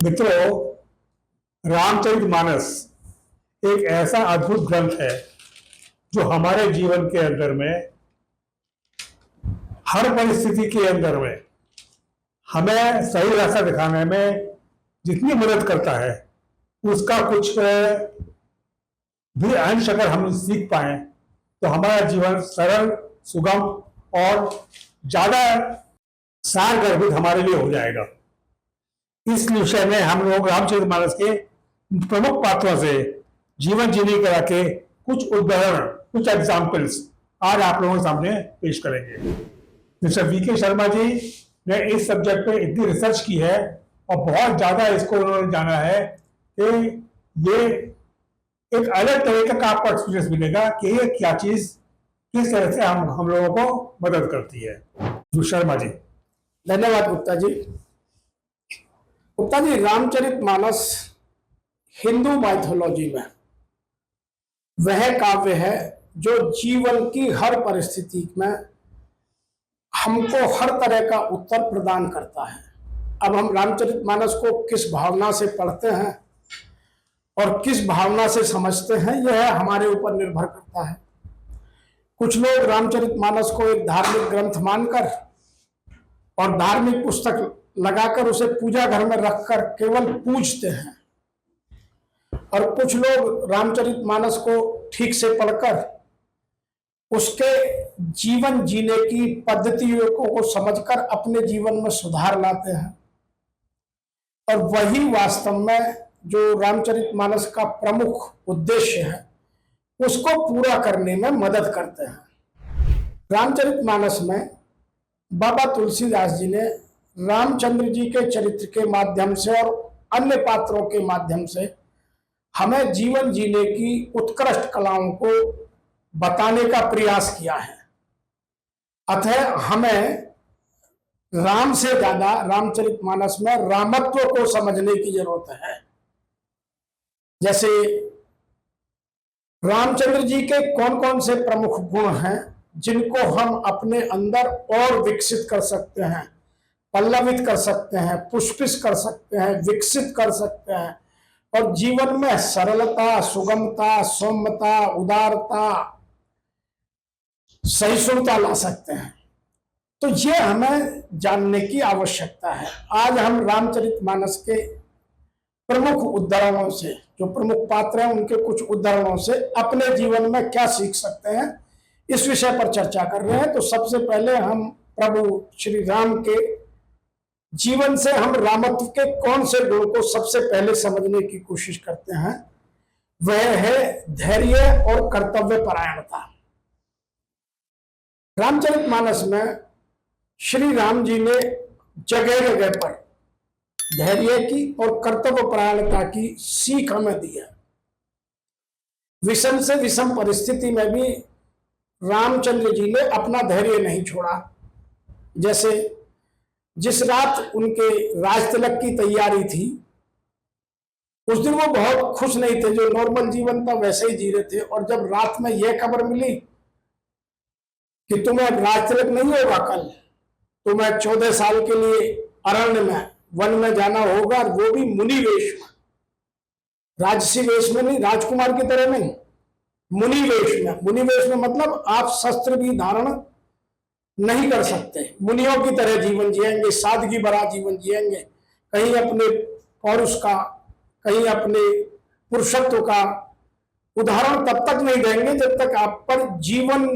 मित्रों, रामचरितमानस एक ऐसा अद्भुत ग्रंथ है जो हमारे जीवन के अंदर में हर परिस्थिति के अंदर में हमें सही रास्ता दिखाने में जितनी मदद करता है उसका कुछ भी अंश अगर हम सीख पाए तो हमारा जीवन सरल, सुगम और ज्यादा सार गर्भित हमारे लिए हो जाएगा। इस विषय में हम लोग रामचरितमानस के प्रमुख पात्रों से जीवन जीने कला के कुछ उदाहरण, कुछ एग्जाम्पल्स आज आप लोगों के सामने पेश करेंगे। मिस्टर वीके शर्मा जी ने इस सब्जेक्ट पे इतनी रिसर्च की है और बहुत ज्यादा इसको उन्होंने जाना है कि ये एक अलग तरीके का आपको एक्सपीरियंस मिलेगा कि ये क्या चीज किस तरह से हम लोगों को मदद करती है। शर्मा जी। धन्यवाद गुप्ता जी। गुप्ता जी, रामचरितमानस हिंदू माइथोलॉजी में वह काव्य है जो जीवन की हर परिस्थिति में हमको हर तरह का उत्तर प्रदान करता है। अब हम रामचरितमानस को किस भावना से पढ़ते हैं और किस भावना से समझते हैं, यह हमारे ऊपर निर्भर करता है। कुछ लोग रामचरितमानस को एक धार्मिक ग्रंथ मानकर और धार्मिक पुस्तक लगाकर उसे पूजा घर में रखकर केवल पूजते हैं, और कुछ लोग रामचरितमानस को ठीक से पढ़कर उसके जीवन जीने की पद्धतियों को समझकर अपने जीवन में सुधार लाते हैं। और वही वास्तव में जो रामचरितमानस का प्रमुख उद्देश्य है उसको पूरा करने में मदद करते हैं। रामचरितमानस में बाबा तुलसीदास जी ने रामचंद्र जी के चरित्र के माध्यम से और अन्य पात्रों के माध्यम से हमें जीवन जीने की उत्कृष्ट कलाओं को बताने का प्रयास किया है। अतः हमें राम से ज्यादा रामचरितमानस में रामत्व को समझने की जरूरत है। जैसे रामचंद्र जी के कौन कौन से प्रमुख गुण हैं जिनको हम अपने अंदर और विकसित कर सकते हैं, पल्लवित कर सकते हैं, पुष्पित कर सकते हैं, विकसित कर सकते हैं, और जीवन में सरलता, सुगमता, सौम्यता, उदारता, सहिष्णुता ला सकते हैं। तो ये हमें जानने की आवश्यकता है। आज हम रामचरितमानस के प्रमुख उदाहरणों से, जो प्रमुख पात्र हैं उनके कुछ उदाहरणों से अपने जीवन में क्या सीख सकते हैं, इस विषय पर चर्चा कर रहे हैं। तो सबसे पहले हम प्रभु श्री राम के जीवन से हम रामत्व के कौन से गुण को सबसे पहले समझने की कोशिश करते हैं। वह है धैर्य और कर्तव्य परायणता। रामचरितमानस में श्री राम जी ने जगह जगह पर धैर्य की और कर्तव्य परायणता की सीख हमें दी है। विषम से विषम परिस्थिति में भी रामचंद्र जी ने अपना धैर्य नहीं छोड़ा। जैसे जिस रात उनके राज तिलक की तैयारी थी उस दिन वो बहुत खुश नहीं थे, जो नॉर्मल जीवन था वैसे ही जी रहे थे। और जब रात में यह खबर मिली कि तुम्हें राज तिलक नहीं होगा, कल तुम्हें 14 साल के लिए अरण्य में, वन में जाना होगा, वो भी मुनि वेश में, राजसी वेश में नहीं, राजकुमार की तरह नहीं, मुनि वेश में। मुनि वेश में मतलब आप शस्त्र भी धारण नहीं कर सकते, मुनियों की तरह जीवन जिएंगे, सादगी भरा जीवन जिएंगे, कहीं अपने पौरुष का, कहीं अपने पुरुषत्व का उदाहरण तब तक नहीं देंगे जब तक आप पर जीवन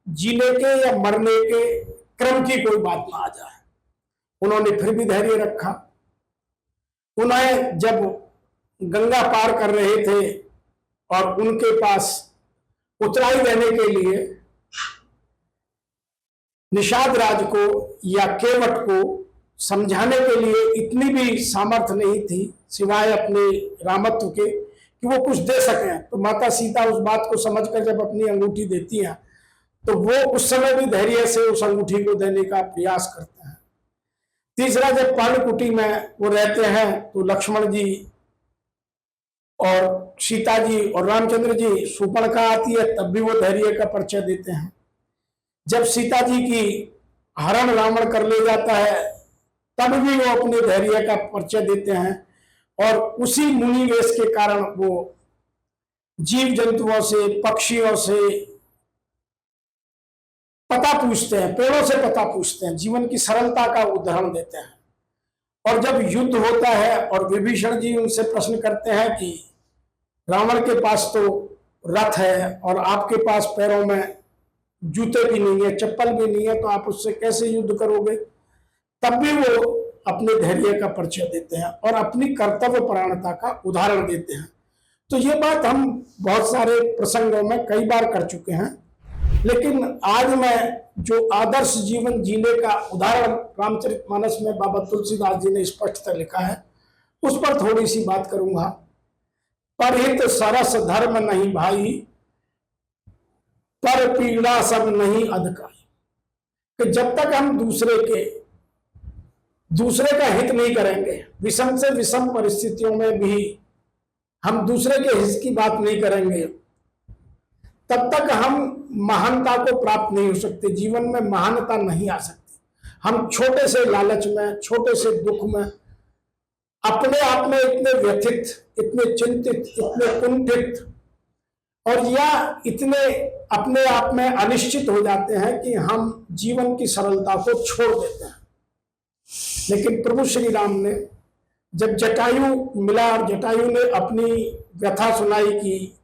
जीने के या मरने के क्रम की कोई बात ना आ जाए। उन्होंने फिर भी धैर्य रखा। उन्हें जब गंगा पार कर रहे थे और उनके पास उतराई देने के लिए निषाद राज को या केवट को समझाने के लिए इतनी भी सामर्थ्य नहीं थी सिवाय अपने रामत्व के कि वो कुछ दे सकें, तो माता सीता उस बात को समझकर जब अपनी अंगूठी देती हैं तो वो उस समय भी धैर्य से उस अंगूठी को देने का प्रयास करते हैं। तीसरा, जब पर्णकुटी में वो रहते हैं तो लक्ष्मण जी और सीता जी और रामचंद्र जी, शूर्पणखा आती है तब भी वो धैर्य का परिचय देते हैं। जब सीता जी की हरण रावण कर ले जाता है तब भी वो अपने धैर्य का परिचय देते हैं। और उसी मुनि वेश के कारण वो जीव जंतुओं से, पक्षियों से पता पूछते हैं, पेड़ों से पता पूछते हैं, जीवन की सरलता का उदाहरण देते हैं। और जब युद्ध होता है और विभीषण जी उनसे प्रश्न करते हैं कि रावण के पास तो रथ है और आपके पास पैरों में जूते भी नहीं है, चप्पल भी नहीं है, तो आप उससे कैसे युद्ध करोगे? तब भी वो अपने धैर्य का परिचय देते हैं और अपनी कर्तव्य परायणता का उदाहरण देते हैं। तो ये बात हम बहुत सारे प्रसंगों में कई बार कर चुके हैं, लेकिन आज मैं जो आदर्श जीवन जीने का उदाहरण रामचरितमानस में बाबा तुलसीदास जी ने स्पष्टतः लिखा है, उस पर थोड़ी सी बात करूंगा। परहित सरस धर्म नहीं भाई, पर पीड़ा सब नहीं अधिकारी। कि जब तक हम दूसरे का हित नहीं करेंगे, विषम से विषम परिस्थितियों में भी हम दूसरे के हित की बात नहीं करेंगे, तब तक हम महानता को प्राप्त नहीं हो सकते, जीवन में महानता नहीं आ सकती। हम छोटे से लालच में, छोटे से दुख में, अपने आप में इतने व्यथित, इतने चिंतित, इतने कुंठित और या इतने अपने आप में अनिश्चित हो जाते हैं कि हम जीवन की सरलता को छोड़ देते हैं। लेकिन प्रभु श्री राम ने जब जटायु मिला और जटायु ने अपनी व्यथा सुनाई कि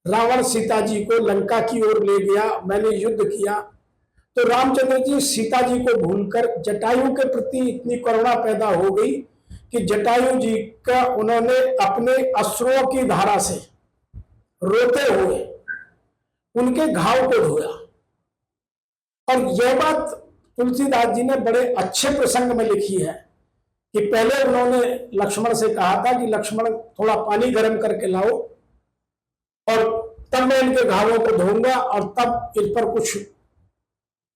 रावण सीता जी को लंका की ओर ले गया, मैंने युद्ध किया, तो रामचंद्र जी सीता जी को भूलकर जटायु के प्रति इतनी करुणा पैदा हो गई कि जटायु जी का उन्होंने अपने अश्रुओं की धारा से रोते हुए उनके घाव को धोया। और यह बात तुलसीदास जी ने बड़े अच्छे प्रसंग में लिखी है कि पहले उन्होंने लक्ष्मण से कहा था कि लक्ष्मण थोड़ा पानी गर्म करके लाओ और तब मैं इनके घावों को धोऊंगा और तब इस पर कुछ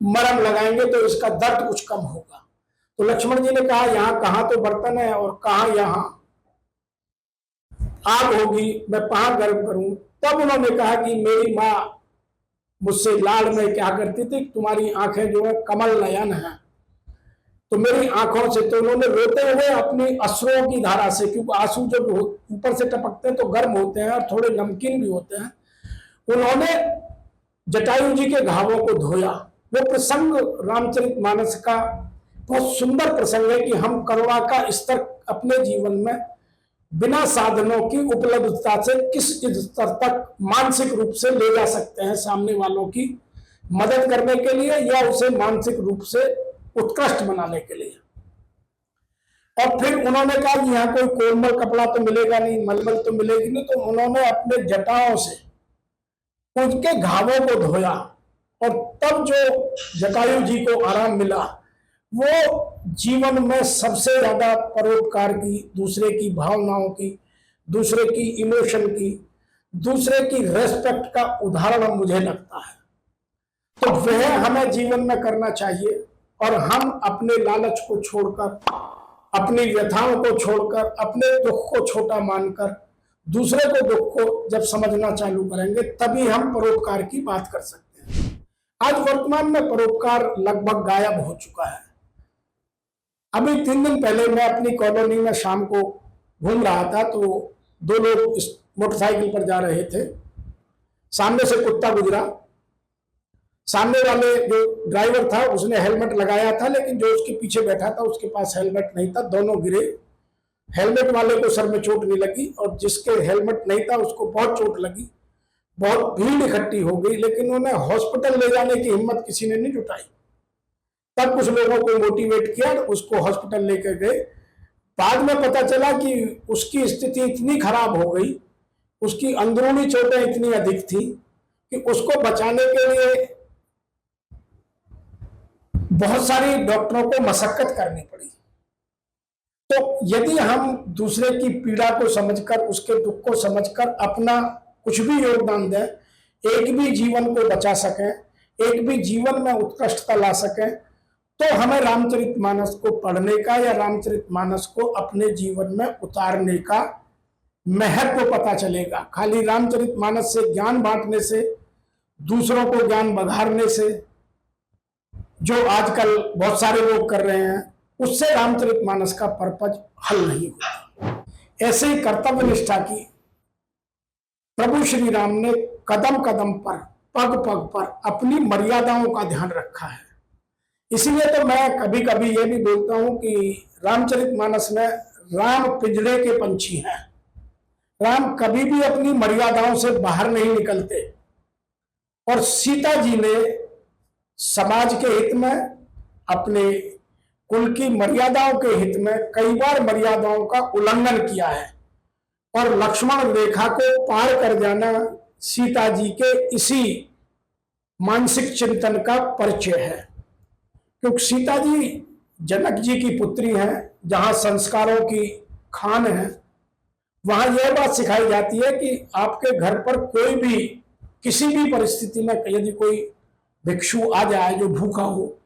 मरहम लगाएंगे तो इसका दर्द कुछ कम होगा। तो लक्ष्मण जी ने कहा यहाँ कहाँ तो बर्तन है और कहाँ यहाँ आग होगी, मैं कहाँ गर्म करूं? तब उन्होंने कहा कि मेरी माँ मुझसे लाड़ में क्या करती थी, तुम्हारी आंखें जो है कमल नयन है, तो मेरी आंखों से, तो उन्होंने रोते हुए अपनी अश्रुओं की धारा से, क्योंकि आंसू जब ऊपर से टपकते हैं तो गर्म होते हैं और थोड़े नमकीन भी होते हैं, उन्होंने जटायु जी के घावों को धोया। वो प्रसंग रामचरितमानस का बहुत सुंदर प्रसंग है कि हम करुणा का स्तर अपने जीवन में बिना साधनों की उपलब्धता से किस स्तर तक मानसिक रूप से ले जा सकते हैं, सामने वालों की मदद करने के लिए या उसे मानसिक रूप से उत्कृष्ट बनाने के लिए। और फिर उन्होंने कहा कि यहाँ कोई कोमल कपड़ा तो मिलेगा नहीं, मलमल तो मिलेगी नहीं, तो उन्होंने अपने जटाओं से उनके घावों को धोया और तब जो जटायु जी को आराम मिला, वो जीवन में सबसे ज्यादा परोपकार की, दूसरे की भावनाओं की, दूसरे की इमोशन की, दूसरे की रेस्पेक्ट का उदाहरण मुझे लगता है। तो वह हमें जीवन में करना चाहिए और हम अपने लालच को छोड़कर, अपनी व्यथाओं को छोड़कर, अपने दुख को छोटा मानकर दूसरे को दुख को जब समझना चालू करेंगे तभी हम परोपकार की बात कर सकते हैं। आज वर्तमान में परोपकार लगभग गायब हो चुका है। अभी 3 दिन पहले मैं अपनी कॉलोनी में शाम को घूम रहा था, तो 2 लोग मोटरसाइकिल पर जा रहे थे, सामने से कुत्ता गुजरा, सामने वाले जो ड्राइवर था उसने हेलमेट लगाया था, लेकिन जो उसके पीछे बैठा था उसके पास हेलमेट नहीं था, दोनों गिरे। हेलमेट वाले को सर में चोट नहीं लगी और जिसके हेलमेट नहीं था उसको बहुत चोट लगी, बहुत भीड़ इकट्ठी हो गई, लेकिन उन्हें हॉस्पिटल ले जाने की हिम्मत किसी ने नहीं जुटाई। तब कुछ लोगों को मोटिवेट किया, उसको हॉस्पिटल लेकर गए। बाद में पता चला कि उसकी स्थिति इतनी खराब हो गई, उसकी अंदरूनी चोटें इतनी अधिक थी कि उसको बचाने के लिए बहुत सारी डॉक्टरों को मशक्कत करनी पड़ी। तो यदि हम दूसरे की पीड़ा को समझकर, उसके दुख को समझकर अपना कुछ भी योगदान दें, एक भी जीवन को बचा सकें, एक भी जीवन में उत्कृष्टता ला सकें, तो हमें रामचरितमानस को पढ़ने का या रामचरितमानस को अपने जीवन में उतारने का महत्व पता चलेगा। खाली रामचरितमानस से ज्ञान बांटने से, दूसरों को ज्ञान बघारने से, जो आजकल बहुत सारे लोग कर रहे हैं, उससे रामचरितमानस का पर्पज हल नहीं होता। ऐसे ही कर्तव्य निष्ठा की प्रभु श्री राम ने कदम कदम पर, पग पग पर अपनी मर्यादाओं का ध्यान रखा है। इसीलिए तो मैं कभी कभी ये भी बोलता हूं कि रामचरितमानस में राम पिंजड़े के पंछी हैं। राम कभी भी अपनी मर्यादाओं से बाहर नहीं निकलते, और सीता जी ने समाज के हित में, अपने कुल की मर्यादाओं के हित में कई बार मर्यादाओं का उल्लंघन किया है, और लक्ष्मण रेखा को पार कर जाना सीता जी के इसी मानसिक चिंतन का परिचय है। क्योंकि सीता जी जनक जी की पुत्री हैं, जहां संस्कारों की खान है, वहां यह बात सिखाई जाती है कि आपके घर पर कोई भी किसी भी परिस्थिति में यदि कोई भिक्षु आ जाए जो भूखा हो,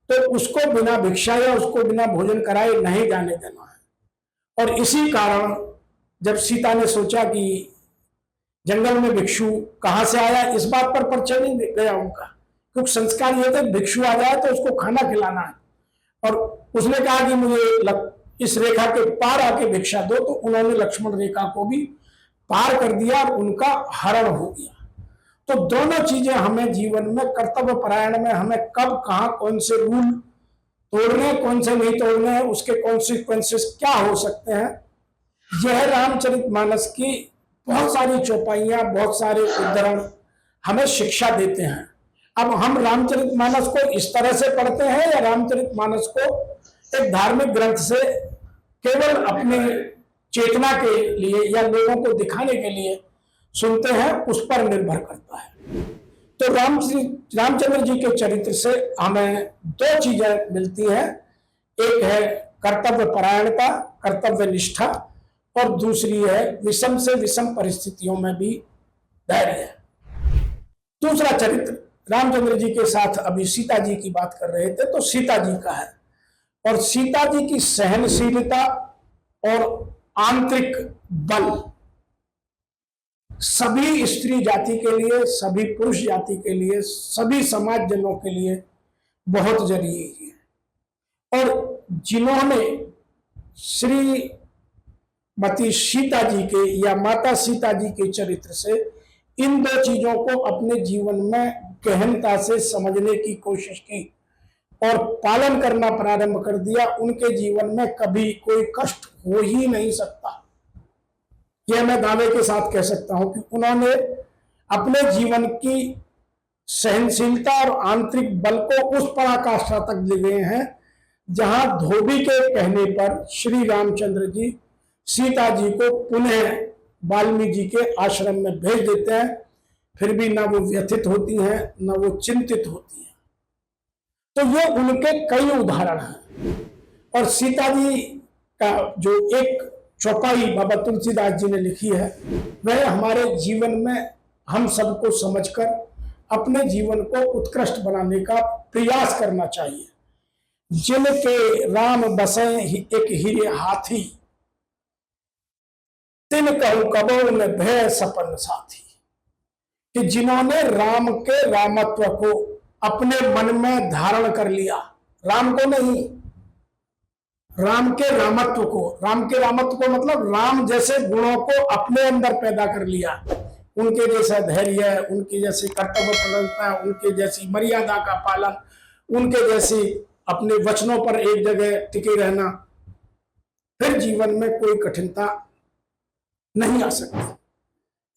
तो उसको बिना भिक्षा या उसको बिना भोजन कराए नहीं जाने देना है। और इसी कारण जब सीता ने सोचा कि जंगल में भिक्षु कहां से आया, इस बात पर परिचय नहीं गया उनका, क्योंकि संस्कार ये थे भिक्षु आ जाए तो उसको खाना खिलाना है, और उसने कहा कि मुझे इस रेखा के पार आके भिक्षा दो, तो उन्होंने लक्ष्मण रेखा को भी पार कर दिया और उनका हरण हो गया। तो दोनों चीजें हमें जीवन में, कर्तव्य परायण में हमें कब कहां कौन से रूल तोड़ने कौन से नहीं तोड़ने हैं, उसके कॉन्सिक्वेंसेस क्या हो सकते हैं, यह रामचरितमानस की बहुत सारी चौपाइयां, बहुत सारे उद्धरण हमें शिक्षा देते हैं। अब हम रामचरितमानस को इस तरह से पढ़ते हैं या रामचरितमानस को एक धार्मिक ग्रंथ से केवल अपनी चेतना के लिए या लोगों को दिखाने के लिए सुनते हैं, उस पर निर्भर करता है। तो रामचंद्र जी के चरित्र से हमें दो चीजें मिलती हैं, एक है कर्तव्य परायणता, कर्तव्य निष्ठा, और दूसरी है विषम से विषम परिस्थितियों में भी धैर्य। दूसरा चरित्र रामचंद्र जी के साथ अभी सीता जी की बात कर रहे थे, तो सीता जी का है, और सीता जी की सहनशीलता और आंतरिक बल सभी स्त्री जाति के लिए, सभी पुरुष जाति के लिए, सभी समाज जनों के लिए बहुत जरूरी है। और जिन्होंने श्रीमती सीता जी के या माता सीता जी के चरित्र से इन दो चीजों को अपने जीवन में गहनता से समझने की कोशिश की और पालन करना प्रारंभ कर दिया, उनके जीवन में कभी कोई कष्ट हो ही नहीं सकता। यह मैं दावे के साथ कह सकता हूं कि उन्होंने अपने जीवन की सहनशीलता और आंतरिक बल को उस पराकाष्ठा तक ले गए हैं जहां धोबी के कहने पर श्री रामचंद्र जी सीता जी को पुनः वाल्मीकि जी के आश्रम में भेज देते हैं, फिर भी ना वो व्यथित होती हैं, ना वो चिंतित होती हैं। तो ये उनके कई उदाहरण हैं। और सीता जी का जो एक चौपाई बाबा तुलसीदास जी ने लिखी है, वह हमारे जीवन में हम सबको समझकर अपने जीवन को उत्कृष्ट बनाने का प्रयास करना चाहिए। जिनके राम बसे एक हीरे हाथी, तिन कहूं कबो न भय सपन साथी। कि जिन्होंने राम के रामत्व को अपने मन में धारण कर लिया, राम को नहीं, राम के रामत्व को, राम के रामत्व को मतलब राम जैसे गुणों को अपने अंदर पैदा कर लिया, उनके जैसा धैर्य, उनकी जैसी कर्तव्य पालनता, उनके जैसी मर्यादा का पालन, उनके जैसी अपने वचनों पर एक जगह टिके रहना, फिर जीवन में कोई कठिनता नहीं आ सकती।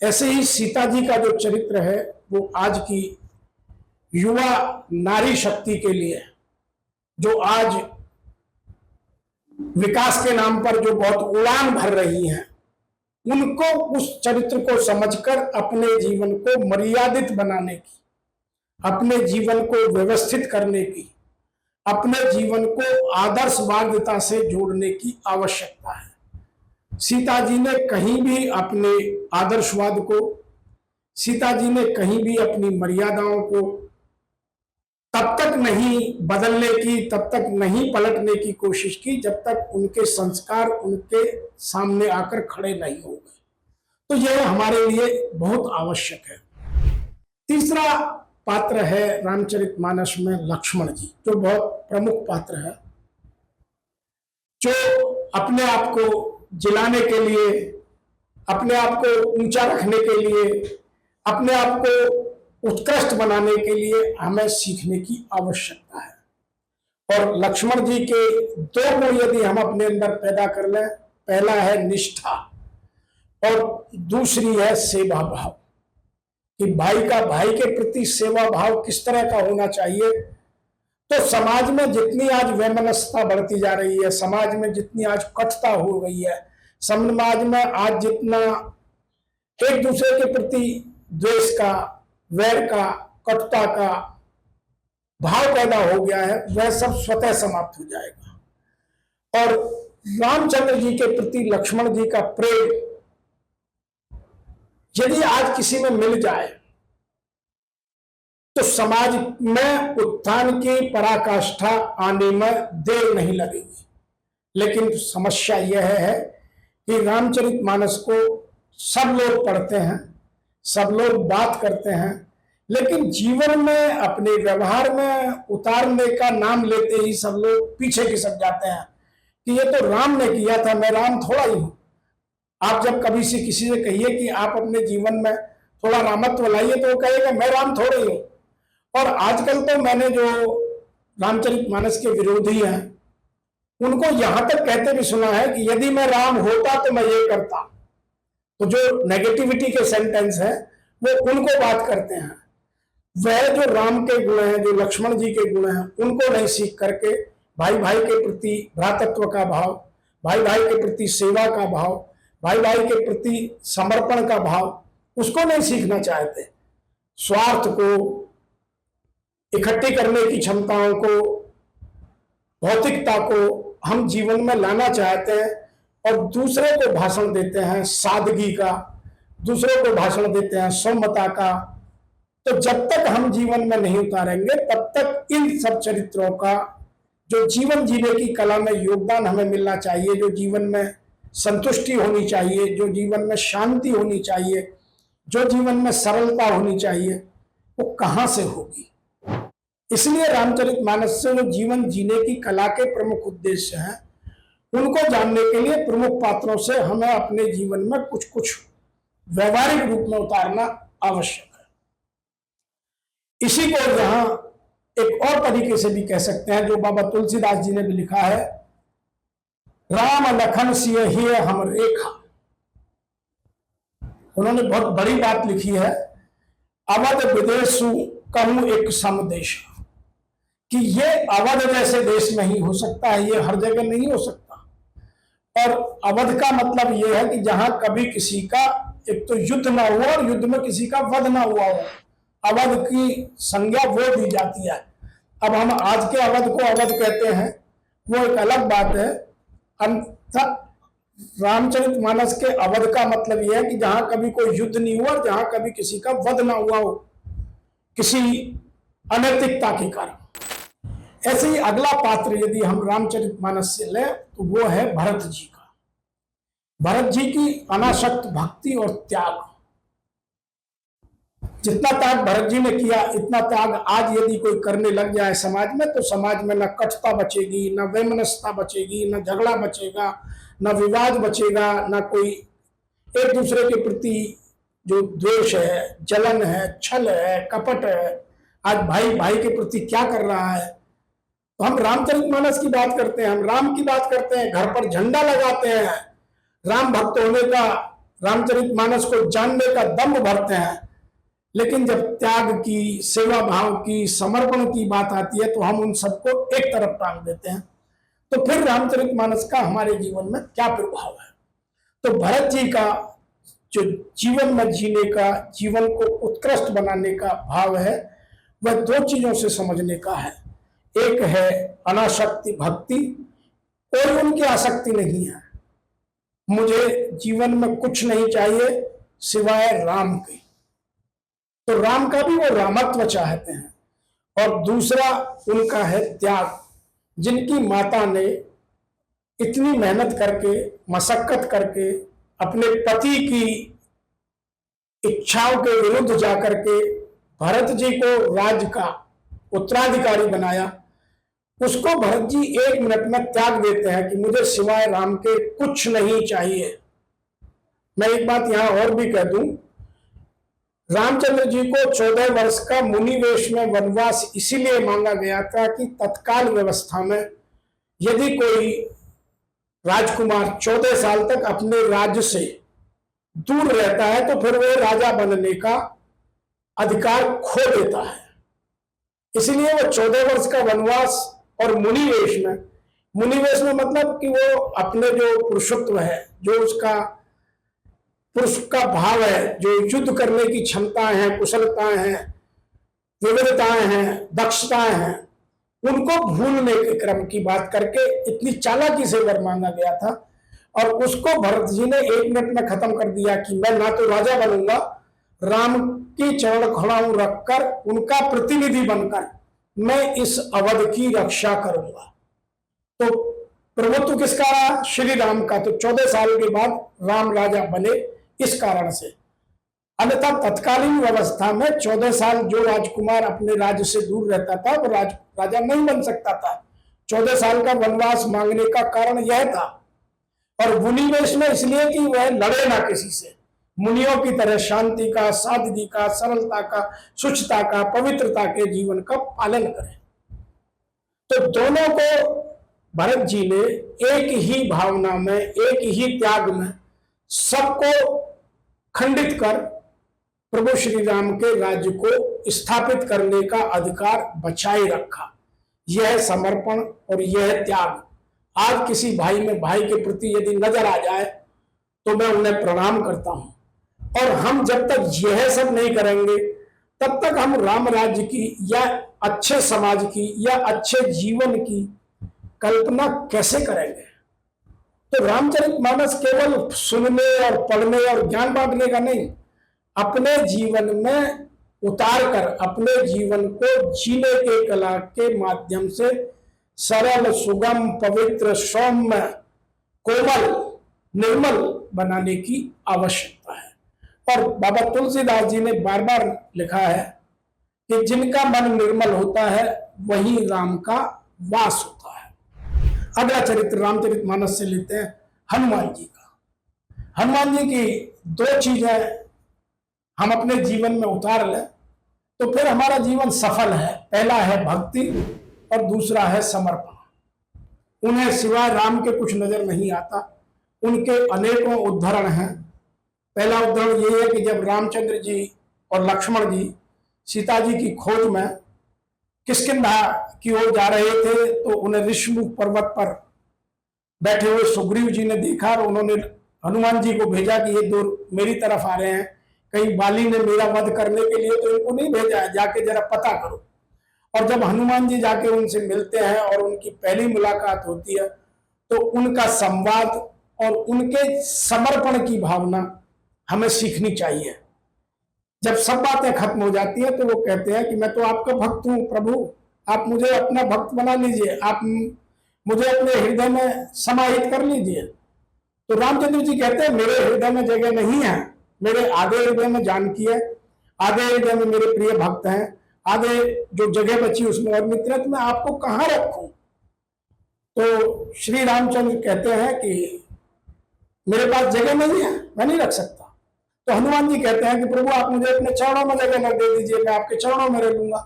ऐसे ही सीता जी का जो चरित्र है वो आज की युवा नारी शक्ति के लिए, जो आज विकास के नाम पर जो बहुत उड़ान भर रही हैं, उनको उस चरित्र को समझकर अपने जीवन को मर्यादित बनाने की, अपने जीवन को व्यवस्थित करने की, अपने जीवन को आदर्शवादिता से जोड़ने की आवश्यकता है। सीता जी ने कहीं भी अपने आदर्शवाद को, सीता जी ने कहीं भी अपनी मर्यादाओं को तब तक नहीं बदलने की, तब तक नहीं पलटने की कोशिश की जब तक उनके संस्कार उनके सामने आकर खड़े नहीं हो गए। तो यह हमारे लिए बहुत आवश्यक है। तीसरा पात्र है रामचरितमानस में लक्ष्मण जी, जो बहुत प्रमुख पात्र है, जो अपने आप को जिलाने के लिए, अपने आप को ऊंचा रखने के लिए, अपने आप को उत्कृष्ट बनाने के लिए हमें सीखने की आवश्यकता है। और लक्ष्मण जी के दो गुण यदि हम अपने अंदर पैदा कर लें, पहला है निष्ठा और दूसरी है सेवा भाव, कि भाई का भाई के प्रति सेवा भाव किस तरह का होना चाहिए। तो समाज में जितनी आज वैमनस्यता बढ़ती जा रही है, समाज में जितनी आज कटुता हो गई है, समाज में आज जितना एक दूसरे के प्रति द्वेष का, वैर का, कटुता का भाव पैदा हो गया है, वह सब स्वतः समाप्त हो जाएगा। और रामचंद्र जी के प्रति लक्ष्मण जी का प्रेम यदि आज किसी में मिल जाए तो समाज में उत्थान की पराकाष्ठा आने में देर नहीं लगेगी। लेकिन समस्या यह है कि रामचरितमानस को सब लोग पढ़ते हैं, सब लोग बात करते हैं, लेकिन जीवन में अपने व्यवहार में उतारने का नाम लेते ही सब लोग पीछे खिसक जाते हैं कि ये तो राम ने किया था, मैं राम थोड़ा ही हूं। आप जब कभी से किसी से कहिए कि आप अपने जीवन में थोड़ा रामत्व लाइए तो वो कहेगा मैं राम थोड़ा ही हूं। और आजकल तो मैंने जो रामचरितमानस के विरोधी हैं उनको यहां तक कहते भी सुना है कि यदि मैं राम होता तो मैं ये करता। तो जो नेगेटिविटी के सेंटेंस है वो उनको बात करते हैं। वह जो राम के गुण हैं, जो लक्ष्मण जी के गुण हैं, उनको नहीं सीख करके भाई भाई के प्रति भ्रातृत्व का भाव, भाई भाई के प्रति सेवा का भाव, भाई भाई के प्रति समर्पण का भाव, उसको नहीं सीखना चाहते। स्वार्थ को, इकट्ठी करने की क्षमताओं को, भौतिकता को हम जीवन में लाना चाहते हैं और दूसरे को भाषण देते हैं सादगी का, दूसरे को भाषण देते हैं सौम्यता का। तो जब तक हम जीवन में नहीं उतारेंगे तब तक इन सब चरित्रों का जो जीवन जीने की कला में योगदान हमें मिलना चाहिए, जो जीवन में संतुष्टि होनी चाहिए, जो जीवन में शांति होनी चाहिए, जो जीवन में सरलता होनी चाहिए, वो कहां से होगी। इसलिए रामचरितमानस से जो जीवन जीने की कला के प्रमुख उद्देश्य हैं उनको जानने के लिए प्रमुख पात्रों से हमें अपने जीवन में कुछ कुछ व्यवहारिक रूप में उतारना आवश्यक है। इसी को यहां एक और तरीके से भी कह सकते हैं, जो बाबा तुलसीदास जी ने भी लिखा है, राम लखन सिय हिय हम रेखा। उन्होंने बहुत बड़ी बात लिखी है, अवध विदेशु कहूं एक समदेश, कि ये अवध जैसे देश में ही हो सकता है, ये हर जगह नहीं हो सकता। और अवध का मतलब ये है कि जहां कभी किसी का एक तो युद्ध ना हुआ और युद्ध में किसी का वध ना हुआ हो, अवध की संज्ञा वो दी जाती है। अब हम आज के अवध को अवध कहते हैं, वो एक अलग बात है। रामचरितमानस के अवध का मतलब यह है कि जहां कभी कोई युद्ध नहीं हुआ और जहां कभी किसी का वध ना हुआ हो किसी अनैतिकता के कारण। ऐसे ही अगला पात्र यदि हम रामचरितमानस से लें तो वो है भरत जी का। भरत जी की अनासक्त भक्ति और त्याग, जितना त्याग भरत जी ने किया इतना त्याग आज यदि कोई करने लग जाए समाज में तो समाज में न कटुता बचेगी, न वैमनस्यता बचेगी, न झगड़ा बचेगा, न विवाद बचेगा, न कोई एक दूसरे के प्रति जो द्वेष है, जलन है, छल है, कपट है। आज भाई भाई के प्रति क्या कर रहा है। तो हम रामचरितमानस की बात करते हैं, हम राम की बात करते हैं, घर पर झंडा लगाते हैं, राम भक्त होने का, रामचरितमानस को जानने का दम्भ भरते हैं। लेकिन जब त्याग की, सेवा भाव की, समर्पण की बात आती है तो हम उन सबको एक तरफ टांग देते हैं। तो फिर रामचरितमानस का हमारे जीवन में क्या प्रभाव है। तो भरत जी का जो जीवन में जीने का, जीवन को उत्कृष्ट बनाने का भाव है, वह दो चीजों से समझने का है। एक है अनासक्ति भक्ति, कोई उनकी आसक्ति नहीं है, मुझे जीवन में कुछ नहीं चाहिए सिवाय राम के। तो राम का भी वो रामत्व चाहते हैं। और दूसरा उनका है त्याग, जिनकी माता ने इतनी मेहनत करके, मशक्कत करके अपने पति की इच्छाओं के विरुद्ध जाकर के भरत जी को राज्य का उत्तराधिकारी बनाया। उसको भरत जी 1 मिनट में त्याग देते हैं कि मुझे सिवाय राम के कुछ नहीं चाहिए। मैं एक बात यहां और भी कह दूं, रामचंद्र जी को 14 वर्ष का मुनि वेश में वनवास इसीलिए मांगा गया था कि तत्काल व्यवस्था में यदि कोई राजकुमार 14 साल तक अपने राज्य से दूर रहता है तो फिर वो राजा बनने का अधिकार खो देता है। इसलिए वो 14 वर्ष का वनवास और मुनि वेश में मतलब कि वो अपने जो पुरुषत्व है, जो उसका पुरुष का भाव है, जो युद्ध करने की क्षमताएं हैं, कुशलताएं हैं, विविधताएं हैं, दक्षताएं हैं, उनको भूलने के क्रम की बात करके इतनी चालाकी से वर मांगा गया था। और उसको भरत जी ने 1 मिनट में खत्म कर दिया कि मैं ना तो राजा बनूंगा, राम की चरण खड़ाऊ रखकर उनका प्रतिनिधि बनकर मैं इस अवध की रक्षा करूंगा। तो प्रभुत्व किसका रहा? श्री राम का। तो 14 साल के बाद राम राजा बने इस कारण से। अन्यथा तत्कालीन व्यवस्था में 14 साल जो राजकुमार अपने राज्य से दूर रहता था वो राजा नहीं बन सकता था। 14 साल का वनवास मांगने का कारण यह था। और मुनि वेश में इसलिए कि वह लड़े ना किसी से, मुनियों की तरह शांति का, सादगी का, सरलता का, शुचिता का, पवित्रता के जीवन का पालन करे। तो दोनों को भरत जी ने एक ही भावना में, एक ही त्याग में सबको खंडित कर प्रभु श्री राम के राज्य को स्थापित करने का अधिकार बचाए रखा। यह समर्पण और यह त्याग आज किसी भाई में भाई के प्रति यदि नजर आ जाए तो मैं उन्हें प्रणाम करता हूं। और हम जब तक यह सब नहीं करेंगे तब तक हम राम राज्य की या अच्छे समाज की या अच्छे जीवन की कल्पना कैसे करेंगे? तो रामचरितमानस केवल सुनने और पढ़ने और ज्ञान बांटने का नहीं, अपने जीवन में उतार कर अपने जीवन को जीने के कला के माध्यम से सरल, सुगम, पवित्र, सौम्य, कोमल, निर्मल बनाने की आवश्यकता है। और बाबा तुलसीदास जी ने बार बार लिखा है कि जिनका मन निर्मल होता है वही राम का वास होता है। अगला चरित्र रामचरितमानस से लेते हैं हनुमान जी का। हनुमान जी की 2 चीजें हम अपने जीवन में उतार लें तो फिर हमारा जीवन सफल है। पहला है भक्ति और दूसरा है समर्पण। उन्हें सिवाय राम के कुछ नजर नहीं आता। उनके अनेकों उदाहरण हैं। पहला उदाहरण ये है कि जब रामचंद्र जी और लक्ष्मण जी सीता जी की खोज में किष्किंधा की ओर जा रहे थे तो उन्हें ऋषमुख पर्वत पर बैठे हुए सुग्रीव जी ने देखा और उन्होंने हनुमान जी को भेजा कि ये दूर मेरी तरफ आ रहे हैं, कहीं बाली ने मेरा वध करने के लिए तो इनको नहीं भेजा है, जाके जरा पता करो। और जब हनुमान जी जाके उनसे मिलते हैं और उनकी पहली मुलाकात होती है तो उनका संवाद और उनके समर्पण की भावना हमें सीखनी चाहिए। जब सब बातें खत्म हो जाती है तो वो कहते हैं कि मैं तो आपका भक्त हूं प्रभु, आप मुझे अपना भक्त बना लीजिए, आप मुझे अपने हृदय में समाहित कर लीजिए। तो रामचंद्र जी कहते हैं मेरे हृदय में जगह नहीं है, मेरे आधे हृदय में जानकी है, आधे हृदय में मेरे प्रिय भक्त हैं, आधे जो जगह बची उसमें और मित्र है, तो मैं आपको कहाँ रखूं? तो श्री रामचंद्र कहते हैं कि मेरे पास जगह नहीं है, मैं नहीं रख सकता। तो हनुमान जी कहते हैं कि प्रभु आप मुझे अपने चरणों में जगह न दे दीजिए, मैं आपके चरणों में रह लूंगा।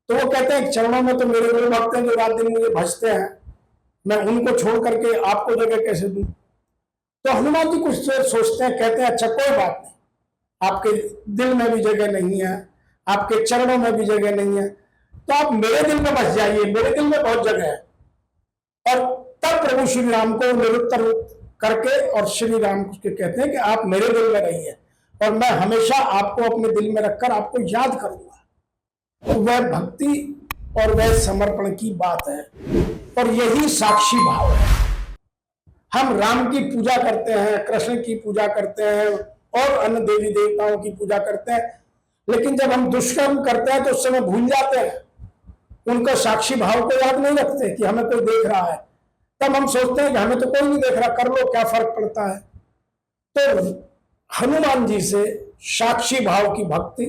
तो वो कहते हैं चरणों में तो मेरे वो भक्त हैं जो रात दिन मुझे भजते हैं, मैं उनको छोड़ करके आपको जगह कैसे दूं? तो हनुमान जी कुछ सोचते हैं, कहते हैं अच्छा कोई बात नहीं, आपके दिल में भी जगह नहीं है, आपके चरणों में भी जगह नहीं है, तो आप मेरे दिल में बस जाइए, मेरे दिल में बहुत जगह है। और तब प्रभु श्री राम को निरुत्तर करके और श्री राम को कहते हैं कि आप मेरे दिल में रहिए और मैं हमेशा आपको अपने दिल में रखकर आपको याद करूंगा। तो वह भक्ति और वह समर्पण की बात है और यही साक्षी भाव है। हम राम की पूजा करते हैं, कृष्ण की पूजा करते हैं और अन्य देवी देवताओं की पूजा करते हैं, लेकिन जब हम दुष्कर्म करते हैं तो उस समय भूल जाते हैं, उनका साक्षी भाव को याद नहीं रखते कि हमें कोई देख रहा है। तब हम सोचते हैं कि हमें तो कोई नहीं देख रहा, कर लो, क्या फर्क पड़ता है। तो हनुमान जी से साक्षी भाव की भक्ति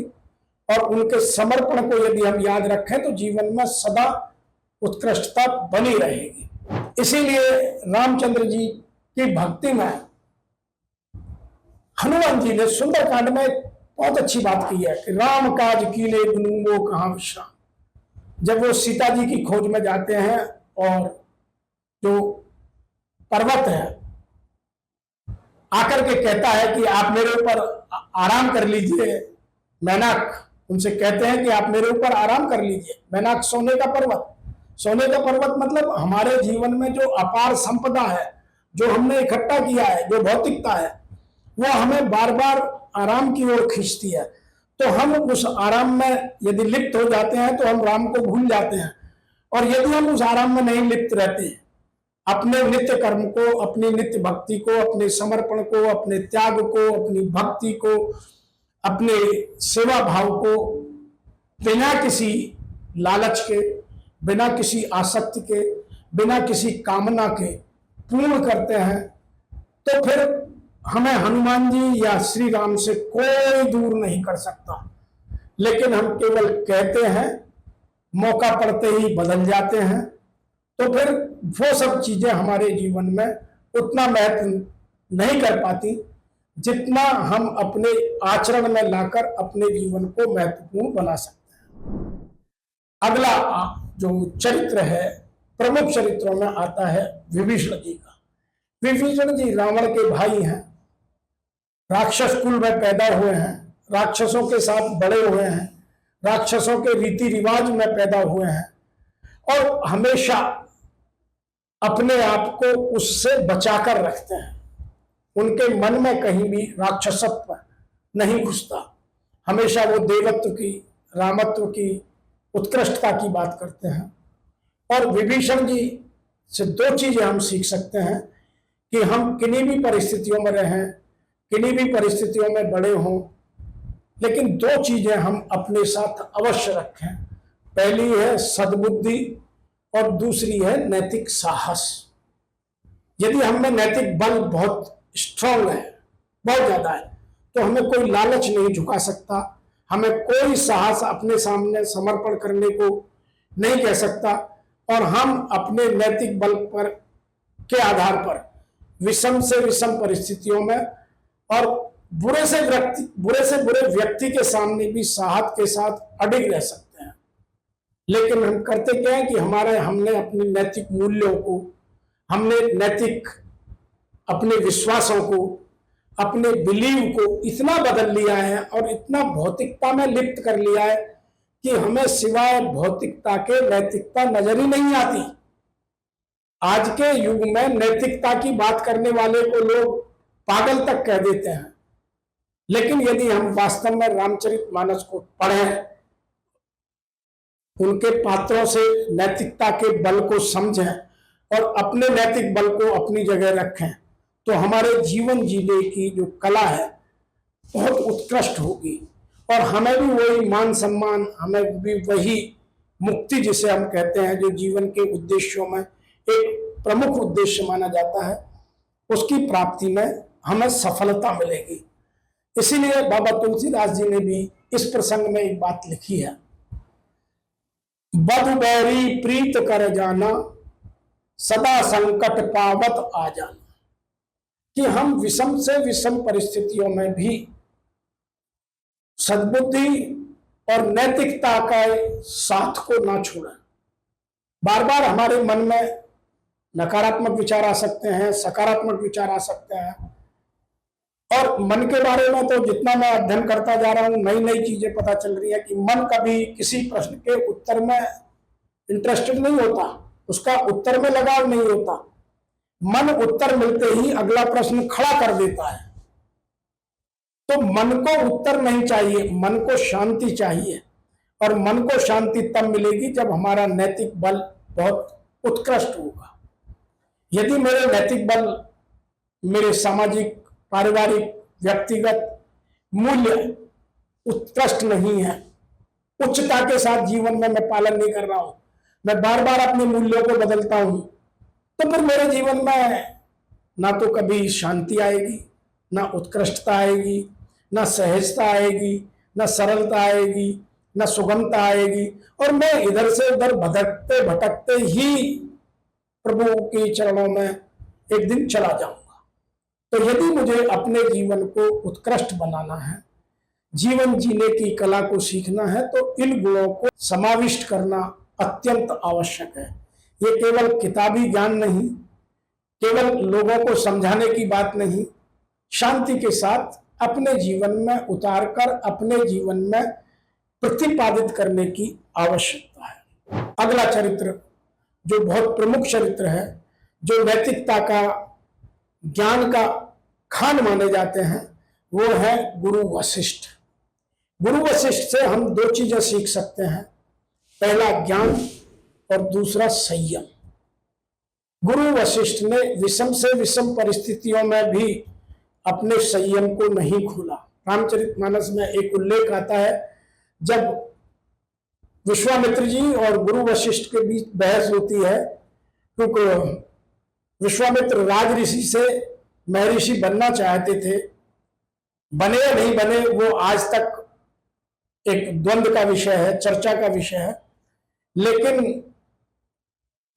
और उनके समर्पण को यदि हम याद रखें तो जीवन में सदा उत्कृष्टता बनी रहेगी। इसीलिए रामचंद्र जी की भक्ति में हनुमान जी ने सुंदरकांड में बहुत अच्छी बात की है कि राम काज कीले बिनु मोह कहाँ विश्राम। जब वो सीता जी की खोज में जाते हैं और जो पर्वत है आकर के कहता है कि आप मेरे ऊपर आराम कर लीजिए, मैनाक उनसे कहते हैं कि आप मेरे ऊपर आराम कर लीजिए। मैनाक सोने का पर्वत, सोने का पर्वत मतलब हमारे जीवन में जो अपार संपदा है, जो हमने इकट्ठा किया है, जो भौतिकता है, वो हमें बार बार आराम की ओर खींचती है। तो हम उस आराम में यदि लिप्त हो जाते हैं तो हम राम को भूल जाते हैं। और यदि हम उस आराम में नहीं लिप्त रहते, अपने नित्य कर्म को, अपनी नित्य भक्ति को, अपने समर्पण को, अपने त्याग को, अपनी भक्ति को, अपने सेवा भाव को बिना किसी लालच के, बिना किसी आसक्ति के, बिना किसी कामना के पूर्ण करते हैं, तो फिर हमें हनुमान जी या श्री राम से कोई दूर नहीं कर सकता। लेकिन हम केवल कहते हैं, मौका पड़ते ही बदल जाते हैं, तो फिर वो सब चीजें हमारे जीवन में उतना महत्व नहीं कर पाती जितना हम अपने आचरण में लाकर अपने जीवन को महत्वपूर्ण बना सकते हैं। अगला जो चरित्र है, प्रमुख चरित्रों में आता है विभीषण जी का। विभीषण जी रावण के भाई हैं, राक्षस कुल में पैदा हुए हैं, राक्षसों के साथ बड़े हुए हैं, राक्षसों के रीति रिवाज में पैदा हुए हैं और हमेशा अपने आप को उससे बचाकर रखते हैं। उनके मन में कहीं भी राक्षसत्व नहीं घुसता। हमेशा वो देवत्व की, रामत्व की, उत्कृष्टता की बात करते हैं। और विभीषण जी से दो चीजें हम सीख सकते हैं कि हम किन्हीं भी परिस्थितियों में रहें, किन्हीं भी परिस्थितियों में बड़े हों, लेकिन दो चीजें हम अपने साथ अवश्य रखें। पहली है सद्बुद्धि और दूसरी है नैतिक साहस। यदि हमें नैतिक बल बहुत स्ट्रांग है, बहुत ज्यादा है, तो हमें कोई लालच नहीं झुका सकता, हमें कोई साहस अपने सामने समर्पण करने को नहीं कह सकता। और हम अपने नैतिक बल पर के आधार पर विषम से विषम परिस्थितियों में और बुरे से बुरे व्यक्ति के सामने भी साहस के साथ अडिग रह सकते हैं। लेकिन हम करते क्या है कि हमने अपने नैतिक मूल्यों को, हमने नैतिक अपने विश्वासों को, अपने बिलीव को इतना बदल लिया है और इतना भौतिकता में लिप्त कर लिया है कि हमें सिवाय भौतिकता के नैतिकता नजर ही नहीं आती। आज के युग में नैतिकता की बात करने वाले को लोग पागल तक कह देते हैं। लेकिन यदि हम वास्तव में रामचरितमानस को पढ़ें, उनके पात्रों से नैतिकता के बल को समझें और अपने नैतिक बल को अपनी जगह रखें, तो हमारे जीवन जीने की जो कला है बहुत उत्कृष्ट होगी और हमें भी वही मान सम्मान, हमें भी वही मुक्ति जिसे हम कहते हैं, जो जीवन के उद्देश्यों में एक प्रमुख उद्देश्य माना जाता है, उसकी प्राप्ति में हमें सफलता मिलेगी। इसीलिए बाबा तुलसीदास जी ने भी इस प्रसंग में एक बात लिखी है, बद बैरी प्रीत कर जाना, सदा संकट पावत आ जाना। कि हम विषम से विषम परिस्थितियों में भी सद्बुद्धि और नैतिकता का साथ को ना छोड़ें। बार बार हमारे मन में नकारात्मक विचार आ सकते हैं, सकारात्मक विचार आ सकते हैं। और मन के बारे में तो जितना मैं अध्ययन करता जा रहा हूं, नई नई चीजें पता चल रही है कि मन कभी किसी प्रश्न के उत्तर में इंटरेस्टेड नहीं होता, उसका उत्तर में लगाव नहीं होता। मन उत्तर मिलते ही अगला प्रश्न खड़ा कर देता है। तो मन को उत्तर नहीं चाहिए, मन को शांति चाहिए। और मन को शांति तब मिलेगी जब हमारा नैतिक बल बहुत उत्कृष्ट होगा। यदि मेरे नैतिक बल, मेरे सामाजिक, पारिवारिक, व्यक्तिगत मूल्य उत्कृष्ट नहीं है, उच्चता के साथ जीवन में मैं पालन नहीं कर रहा हूं, मैं बार बार अपने मूल्यों को बदलता हूं, तो फिर मेरे जीवन में ना तो कभी शांति आएगी, ना उत्कृष्टता आएगी, ना सहजता आएगी, ना सरलता आएगी, न सुगमता आएगी, और मैं इधर से उधर भटकते भटकते ही प्रभु के चरणों में एक दिन चला जाऊंगा। तो यदि मुझे अपने जीवन को उत्कृष्ट बनाना है, जीवन जीने की कला को सीखना है, तो इन गुणों को समाविष्ट करना अत्यंत आवश्यक है। ये केवल किताबी ज्ञान नहीं, केवल लोगों को समझाने की बात नहीं, शांति के साथ अपने जीवन में उतारकर अपने जीवन में प्रतिपादित करने की आवश्यकता है। अगला चरित्र जो बहुत प्रमुख चरित्र है, जो नैतिकता का, ज्ञान का खान माने जाते हैं, वो है गुरु वशिष्ठ। गुरु वशिष्ठ से हम दो चीजें सीख सकते हैं, पहला ज्ञान और दूसरा संयम। गुरु वशिष्ठ ने विषम से विषम परिस्थितियों में भी अपने संयम को नहीं खोला। रामचरितमानस में एक उल्लेख आता है, जब विश्वामित्र जी और गुरु वशिष्ठ के बीच बहस होती है, क्योंकि विश्वामित्र राज ऋषि से महर्षि बनना चाहते थे, बने या नहीं बने वो आज तक एक द्वंद्व का विषय है, चर्चा का विषय है। लेकिन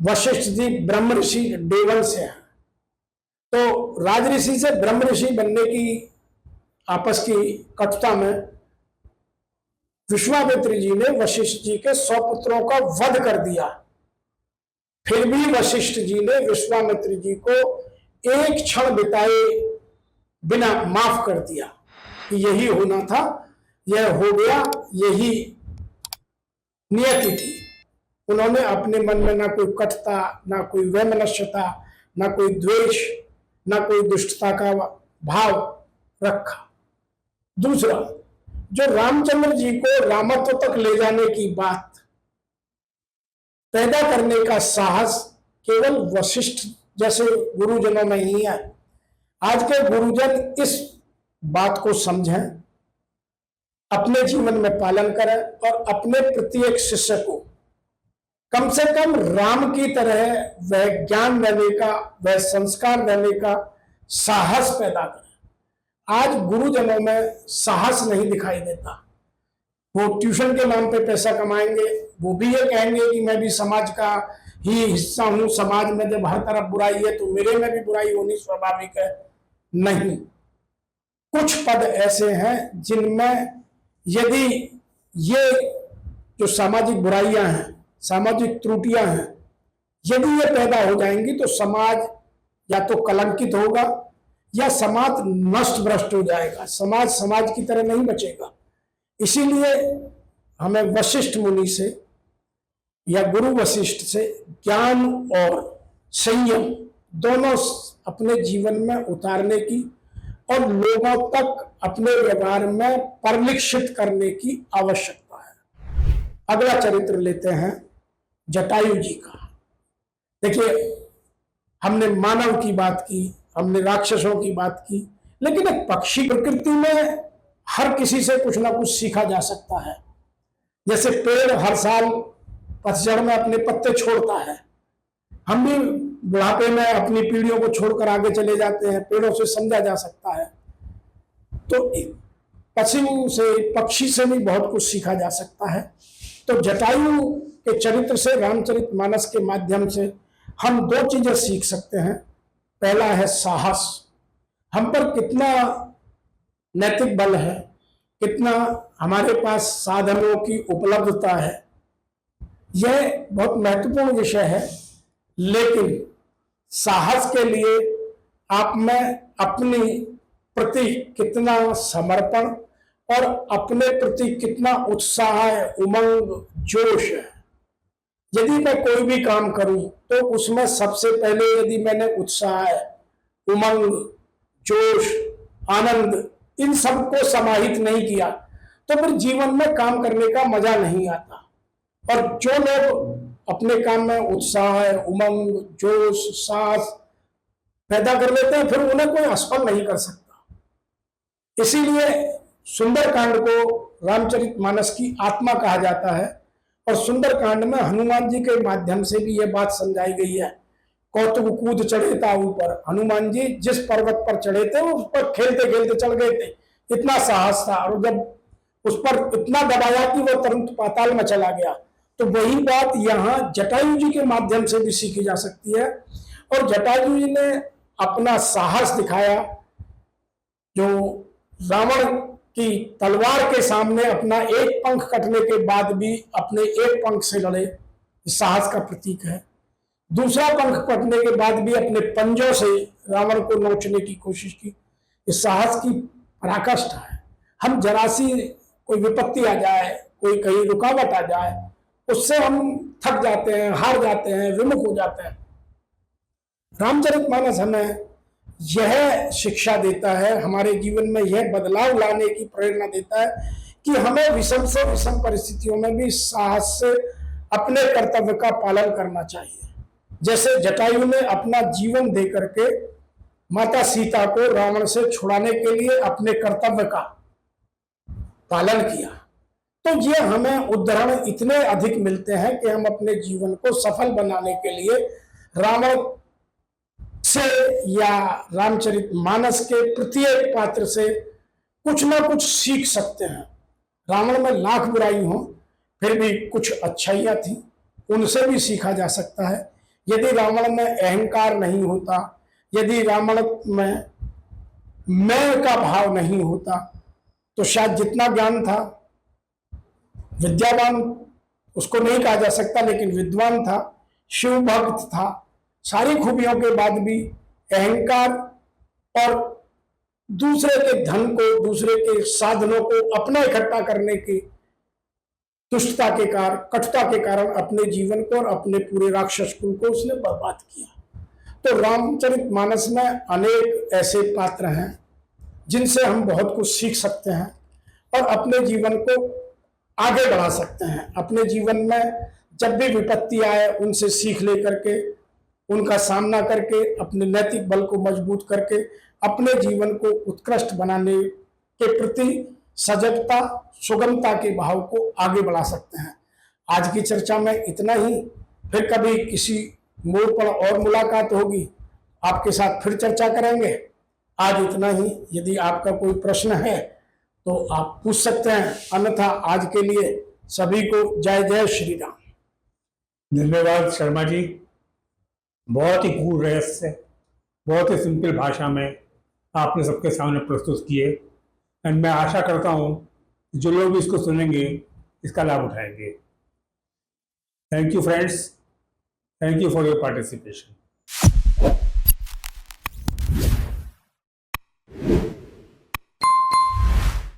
वशिष्ठ जी ब्रह्म ऋषि देवन से हैं, तो राज ऋषि से ब्रह्म ऋषि बनने की आपस की कटुता में विश्वामित्र जी ने वशिष्ठ जी के 100 पुत्रों का वध कर दिया। फिर भी वशिष्ठ जी ने विश्वामित्र जी को एक क्षण बिताए बिना माफ कर दिया कि यही होना था, यह हो गया, यही नियति थी। उन्होंने अपने मन में ना कोई कटुता, ना कोई वैमनस्यता, ना कोई द्वेष, ना कोई दुष्टता का भाव रखा। दूसरा, जो रामचंद्र जी को रामत्व तक ले जाने की बात पैदा करने का साहस केवल वशिष्ठ जैसे गुरुजनों में ही है। आज के गुरुजन इस बात को समझें, अपने जीवन में पालन करें और अपने प्रत्येक शिष्य को कम से कम राम की तरह वह ज्ञान देने का, वह संस्कार देने का साहस पैदा करें। आज गुरुजनों में साहस नहीं दिखाई देता। वो ट्यूशन के नाम पे पैसा कमाएंगे, वो भी ये कहेंगे कि मैं भी समाज का ही हिस्सा हूं, समाज में जब हर तरफ बुराई है तो मेरे में भी बुराई होनी स्वाभाविक है। नहीं, कुछ पद ऐसे हैं जिनमें यदि ये जो सामाजिक बुराइयां हैं, सामाजिक त्रुटियां हैं, यदि ये पैदा हो जाएंगी तो समाज या तो कलंकित होगा या समाज नष्ट भ्रष्ट हो जाएगा, समाज समाज की तरह नहीं बचेगा। इसीलिए हमें वशिष्ठ मुनि से या गुरु वशिष्ठ से ज्ञान और संयम दोनों अपने जीवन में उतारने की और लोगों तक अपने व्यवहार में परिलक्षित करने की आवश्यकता है। अगला चरित्र लेते हैं जटायु जी का। देखिए, हमने मानव की बात की, हमने राक्षसों की बात की, लेकिन एक पक्षी प्रकृति में हर किसी से कुछ ना कुछ सीखा जा सकता है। जैसे पेड़ हर साल पतझड़ में अपने पत्ते छोड़ता है, हम भी बुढ़ापे में अपनी पीढ़ियों को छोड़कर आगे चले जाते हैं, पेड़ों से समझा जा सकता है। तो पक्षी से भी बहुत कुछ सीखा जा सकता है। तो जटायु के चरित्र से, रामचरितमानस के माध्यम से हम दो चीजें सीख सकते हैं। पहला है साहस, हम पर कितना नैतिक बल है, कितना हमारे पास साधनों की उपलब्धता है, यह बहुत महत्वपूर्ण विषय है। लेकिन साहस के लिए आप में अपनी प्रति कितना समर्पण और अपने प्रति कितना उत्साह है, उमंग, जोश है। यदि मैं कोई भी काम करूं तो उसमें सबसे पहले यदि मैंने उत्साह, उमंग, जोश, आनंद इन सबको समाहित नहीं किया तो फिर जीवन में काम करने का मजा नहीं आता। और जो लोग अपने काम में उत्साह, उमंग, जोश, साहस पैदा कर लेते हैं, फिर उन्हें कोई असफल नहीं कर सकता। इसीलिए सुंदरकांड को रामचरितमानस की आत्मा कहा जाता है। और सुंदरकांड में हनुमान जी के माध्यम से भी यह बात समझाई गई है। कौतुक कूद चढ़े ता ऊपर, हनुमान जी जिस पर्वत पर चढ़े थे उस पर खेलते खेलते चढ़ गए थे, इतना साहस था। और जब उस पर इतना दबाया कि वो तुरंत पाताल में चला गया। तो वही बात यहाँ जटायु जी के माध्यम से भी सीखी जा सकती है। और जटायु जी ने अपना साहस दिखाया, जो रावण की तलवार के सामने अपना एक पंख कटने के बाद भी अपने एक पंख से लड़े, साहस का प्रतीक है। दूसरा पंख कटने के बाद भी अपने पंजों से रावण को नोचने की कोशिश की, इस साहस की पराकाष्ठा है। हम जरा सी कोई विपत्ति आ जाए, कोई कहीं रुकावट आ जाए, उससे हम थक जाते हैं, हार जाते हैं, विमुख हो जाते हैं। रामचरितमानस हमें यह शिक्षा देता है, हमारे जीवन में यह बदलाव लाने की प्रेरणा देता है कि हमें विषम से विषम परिस्थितियों में भी साहस से अपने कर्तव्य का पालन करना चाहिए। जैसे जटायु ने अपना जीवन दे करके माता सीता को रावण से छुड़ाने के लिए अपने कर्तव्य का पालन किया, तो ये हमें उदाहरण इतने अधिक मिलते हैं कि हम अपने जीवन को सफल बनाने के लिए रावण से या रामचरितमानस के प्रत्येक पात्र से कुछ ना कुछ सीख सकते हैं। रावण में लाख बुराई हो, फिर भी कुछ अच्छाइयां थी, उनसे भी सीखा जा सकता है। यदि रावण में अहंकार नहीं होता, यदि रावण में मैं का भाव नहीं होता, तो शायद जितना ज्ञान था, विद्यावान उसको नहीं कहा जा सकता, लेकिन विद्वान था, शिव भक्त था, सारी खूबियों के बाद भी अहंकार और दूसरे के धन को, दूसरे के साधनों को अपना इकट्ठा करने की दुष्टता के कारण, कटुता के कारण अपने जीवन को और अपने पूरे राक्षस कुल को उसने बर्बाद किया। तो रामचरितमानस में अनेक ऐसे पात्र हैं जिनसे हम बहुत कुछ सीख सकते हैं और अपने जीवन को आगे बढ़ा सकते हैं। अपने जीवन में जब भी विपत्ति आए, उनसे सीख लेकर के, उनका सामना करके, अपने नैतिक बल को मजबूत करके अपने जीवन को उत्कृष्ट बनाने के प्रति सजगता, सुगमता के भाव को आगे बढ़ा सकते हैं। आज की चर्चा में इतना ही, फिर कभी किसी मोड़ पर और मुलाकात होगी, आपके साथ फिर चर्चा करेंगे। आज इतना ही। यदि आपका कोई प्रश्न है तो आप पूछ सकते हैं, अन्यथा आज के लिए सभी को जय जय श्री राम। धन्यवाद शर्मा जी, बहुत ही कूल रहस्य, बहुत ही सिंपल भाषा में आपने सबके सामने प्रस्तुत किए। एंड मैं आशा करता हूँ जो लोग भी इसको सुनेंगे इसका लाभ उठाएंगे। Thank you friends, thank you for your participation.